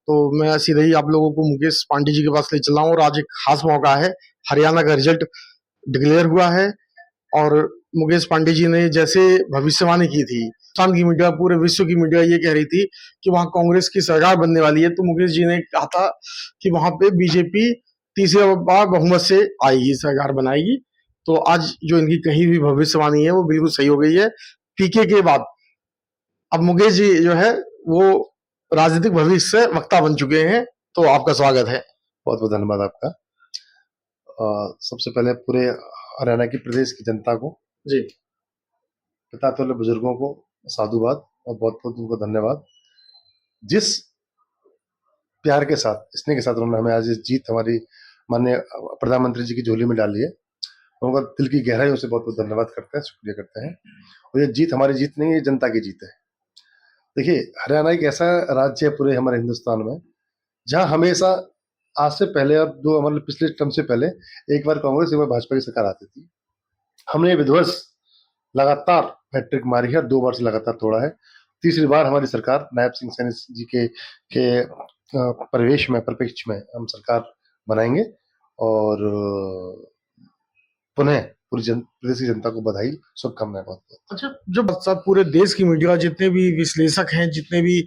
तो मैं सीधे ही आप लोगों को मुकेश पांडे जी के पास ले चल रहा हूँ और आज एक खास मौका है। हरियाणा का रिजल्ट डिक्लेयर हुआ है और मुकेश पांडे जी ने जैसे भविष्यवाणी की थी, हिंदुस्तान की मीडिया, पूरे विश्व की मीडिया ये कह रही थी कि वहां कांग्रेस की सरकार बनने वाली है, तो मुकेश जी ने कहा था कि वहां पे बीजेपी तीसरी बार बहुमत से आएगी, सरकार बनाएगी। तो आज जो इनकी कही हुई भविष्यवाणी है वो बिल्कुल सही हो गई है। पीके के बाद अब मुकेश जी जो है वो राजनीतिक भविष्य से वक्ता बन चुके हैं। तो आपका स्वागत है। बहुत बहुत धन्यवाद आपका। सबसे पहले पूरे हरियाणा की प्रदेश की जनता को, जी पितातुल्य वाले बुजुर्गों को साधुवाद और बहुत बहुत उनको धन्यवाद। जिस प्यार के साथ, स्नेह के साथ उन्होंने हमें आज इस जीत हमारी माननीय प्रधानमंत्री जी की झोली में डाली है, उनका दिल की गहराइयों से बहुत बहुत धन्यवाद करते हैं, शुक्रिया करते हैं। और ये जीत हमारी जीत नहीं है, ये जनता की जीत है। देखिए, हरियाणा एक ऐसा राज्य है पूरे हमारे हिंदुस्तान में जहाँ हमेशा आज से पहले और दो हमारे पिछले टर्म से पहले एक बार कांग्रेस एक बार भाजपा की सरकार आती थी। हमने विध्वंस लगातार हैट्रिक मारी है और 2 बार से लगातार तोड़ा है। तीसरी बार हमारी सरकार नायब सिंह सैनी जी के परिवेश में, परिप्रेक्ष्य में हम सरकार बनाएंगे और पुनः पूरी प्रदेश की जनता को बधाई, शुभकामनाएं बहुत बहुत। अच्छा, जो सब पूरे देश की मीडिया, जितने भी विश्लेषक हैं, जितने भी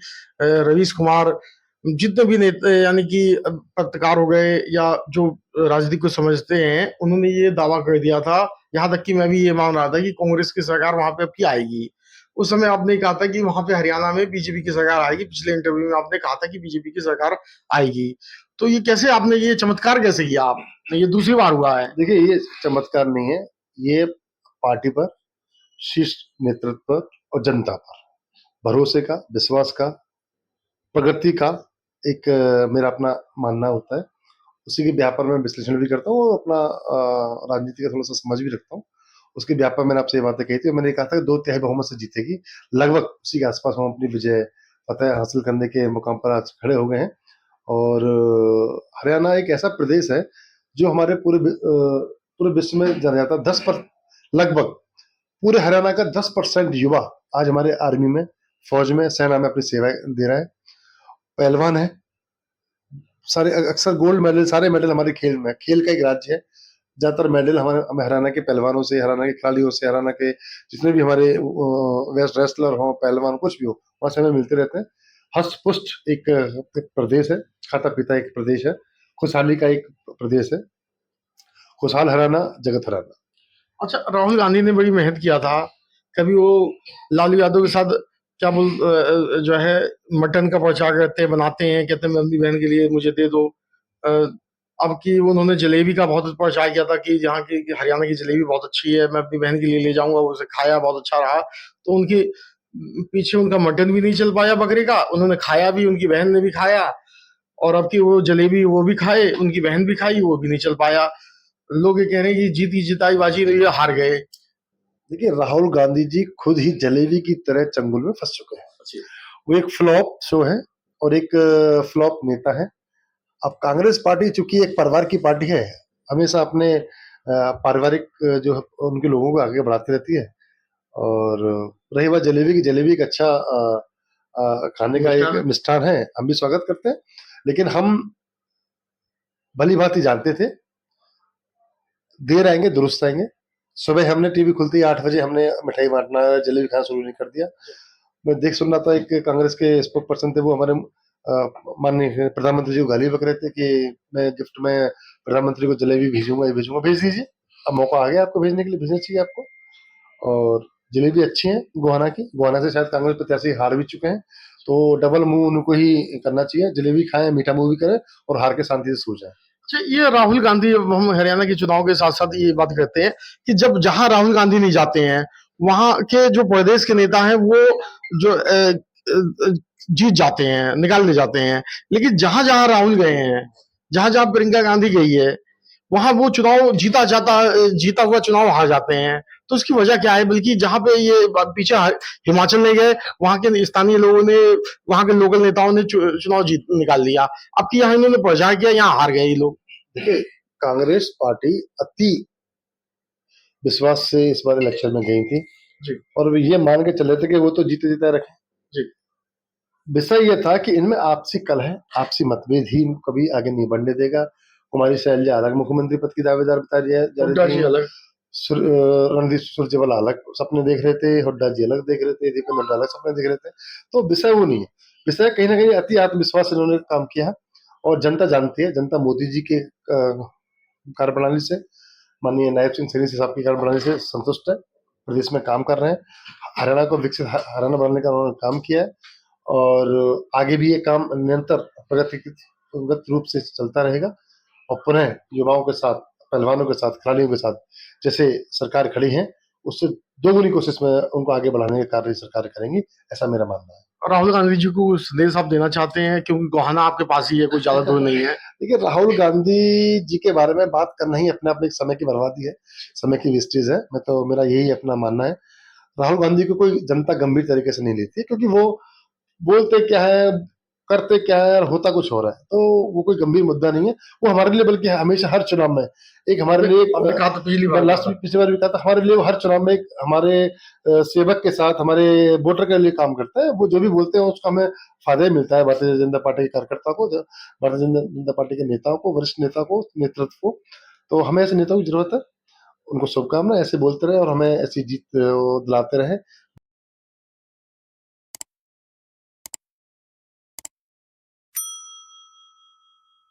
रवीश कुमार, जितने भी नेता यानी कि पत्रकार हो गए या जो राजनीति को समझते हैं, उन्होंने ये दावा कर दिया था, यहाँ तक कि मैं भी ये मान रहा था कि कांग्रेस की सरकार वहां पे अब की आएगी। उस समय आपने कहा था कि वहां पे हरियाणा में बीजेपी की सरकार आएगी। पिछले इंटरव्यू में आपने कहा था कि बीजेपी की सरकार आएगी। तो ये कैसे आपने ये चमत्कार कैसे किया? आप ये दूसरी बार हुआ है। देखिए, ये चमत्कार नहीं है, ये पार्टी पर, शीर्ष नेतृत्व पर और जनता पर भरोसे का, विश्वास का, प्रगति का एक मेरा अपना मानना होता है। उसी के व्यापार में विश्लेषण भी करता हूँ और अपना राजनीति का थोड़ा सा समझ भी रखता हूँ। उसके व्यापार मैंने आपसे ये बातें कही थी, मैंने कहा था कि 2/3 बहुमत से जीतेगी, लगभग उसी के आसपास हम अपनी विजय फतेह हासिल करने के मुकाम पर आज खड़े हो गए हैं। और हरियाणा एक ऐसा प्रदेश है जो हमारे पूरे विश्व में जाना जाता है। 10% लगभग पूरे हरियाणा का 10% युवा आज हमारे आर्मी में, फौज में, सेना में अपनी सेवाएं दे रहा है। पहलवान है, सारे अक्सर गोल्ड मेडल, सारे मेडल हमारे खेल में, खेल का एक राज्य है। ज्यादातर मेडल हमारे हरियाणा के पहलवानों से, हरियाणा के खिलाड़ियों से, हरियाणा के जितने भी हमारे रेसलर हो, पहलवान कुछ भी हो, वहां से हमें मिलते रहते हैं। हष्ट पुष्ट एक प्रदेश है, खाता पीता एक प्रदेश है, खुशहाली का एक प्रदेश है। खुशहाल हरियाणा, जगत हरियाणा। अच्छा, राहुल गांधी ने बड़ी मेहनत किया था। कभी वो लालू यादव के साथ क्या जो है मटन का प्रचार करते बनाते हैं, कहते हैं मैं अपनी बहन के लिए मुझे दे दो। अ, अब की उन्होंने जलेबी का बहुत प्रचार किया था कि यहाँ की हरियाणा की जलेबी बहुत अच्छी है, मैं अपनी बहन के लिए ले जाऊंगा, उसे खाया, बहुत अच्छा रहा। तो उनके पीछे उनका मटन भी नहीं चल पाया बकरे का, उन्होंने खाया भी, उनकी बहन ने भी खाया, और अब की वो जलेबी वो भी खाए, उनकी बहन भी खाई, वो भी नहीं चल पाया। लोग ये कह रहे हैं कि जीती जिताई बाजी रही है, हार गए। देखिए, राहुल गांधी जी खुद ही जलेबी की तरह चंगुल में फंस चुके हैं। वो एक फ्लॉप शो है और एक फ्लॉप नेता है। अब कांग्रेस पार्टी चूंकि एक परिवार की पार्टी है, हमेशा अपने पारिवारिक जो उनके लोगों को आगे बढ़ाती रहती है। और रही बात जलेबी की, जलेबी एक अच्छा खाने का एक मिष्ठान है, हम भी स्वागत करते हैं। लेकिन हम भली भांति जानते थे देर आएंगे दुरुस्त आएंगे। सुबह हमने टीवी खुलती 8 बजे हमने मिठाई बांटना, जलेबी खाना शुरू नहीं कर दिया। मैं देख सुन रहा था, एक कांग्रेस के स्पोक पर्सन थे, वो हमारे माननीय प्रधानमंत्री जी को गाली बक रहे थे कि मैं गिफ्ट में प्रधानमंत्री को जलेबी भेजूंगा, ये भेजूंगा। भेज दीजिए, अब मौका आ गया आपको भेजने के लिए, भेजना चाहिए आपको। और जलेबी अच्छी है गोहाना की, गोहाना से शायद कांग्रेस प्रत्याशी हार भी चुके हैं, तो डबल मुंह उनको ही करना चाहिए, जलेबी खाएं, मीठा मुंह भी करें और हार के शांति से सो जाए। अच्छा, ये राहुल गांधी, हम हरियाणा के चुनाव के साथ साथ ये बात करते हैं कि जब जहां राहुल गांधी नहीं जाते हैं, वहां के जो प्रदेश के नेता हैं वो जो जीत जाते हैं, निकाल ले जाते हैं। लेकिन जहां जहां राहुल गए हैं, जहां जहां प्रियंका गांधी गई है, वहां वो चुनाव जीता हुआ चुनाव हार जाते हैं। तो उसकी वजह क्या है? बल्कि जहां पे ये पीछे हिमाचल नहीं गए, वहां के स्थानीय लोगों ने, वहां के लोकल नेताओं ने चुनाव जीत निकाल लिया। अब की यहाँ इन्होंने प्रचार किया, यहाँ हार गए ये लोग। देखिए, कांग्रेस पार्टी अति विश्वास से इस बार इलेक्शन में गई थी जी और ये मान के चले थे कि वो तो जीते जीते रखे। जी विषय ये था कि इनमें आपसी कलह, आपसी मतभेद ही इनको कभी आगे नहीं बढ़ने देगा। कुमारी शैलजा अलग मुख्यमंत्री पद की दावेदार बता जा हुड्डा रही जी थी, अलग। रणदीप सुरजेवाला अलग सपने देख रहे थे, हुड्डा जी अलग देख रहे थे, दीपेंद्र हुड्डा अलग सपने देख रहे थे। तो विषय वो नहीं है, विषय कहीं ना कहीं अति आत्मविश्वास से इन्होंने काम किया है। और जनता जानती है, जनता मोदी जी के कार्यप्रणाली से, माननीय नायब सिंह सैनी साहब की कार्यप्रणाली से संतुष्ट है, प्रदेश में काम कर रहे हैं, हरियाणा को विकसित हरियाणा बनाने का उन्होंने काम किया है। और आगे भी ये काम निरंतर प्रगतिगत रूप से चलता रहेगा। और पुनः युवाओं के साथ, पहलवानों के साथ, खिलाड़ियों के साथ जैसे सरकार खड़ी है, उससे दोगुनी कोशिश में उनको आगे बढ़ाने का कार्य सरकार करेंगी, ऐसा मेरा मानना है। राहुल गांधी जी को संदेश आप देना चाहते हैं, क्योंकि गोहाना आपके पास ही है, कोई ज्यादा दूर नहीं है। देखिए, राहुल गांधी जी के बारे में बात करना ही अपने आप में एक समय की बर्बादी है, समय की वेस्टेज है। मैं तो, मेरा यही अपना मानना है। राहुल गांधी को कोई जनता गंभीर तरीके से नहीं लेती है, क्योंकि वो बोलते क्या है, करते क्या है, और होता कुछ हो रहा है। तो वो कोई गंभीर मुद्दा नहीं है वो हमारे लिए, बल्कि हमेशा हर चुनाव में एक हमारे लिए आपने कहा था पिछली बार, लास्ट पिछली बार भी कहा था, हमारे लिए वो हर चुनाव में एक हमारे सेवक के साथ, हमारे वोटर के लिए काम करता है। वो जो भी बोलते हैं उसका हमें फायदा ही मिलता है, भारतीय जनता पार्टी के कार्यकर्ता को, भारतीय जनता पार्टी के नेताओं को, वरिष्ठ नेता को, नेतृत्व को। तो हमें ऐसे नेताओं की जरूरत है। उनको शुभकामनाएं, ऐसे बोलते रहे और हमें ऐसी जीत दिलाते रहे।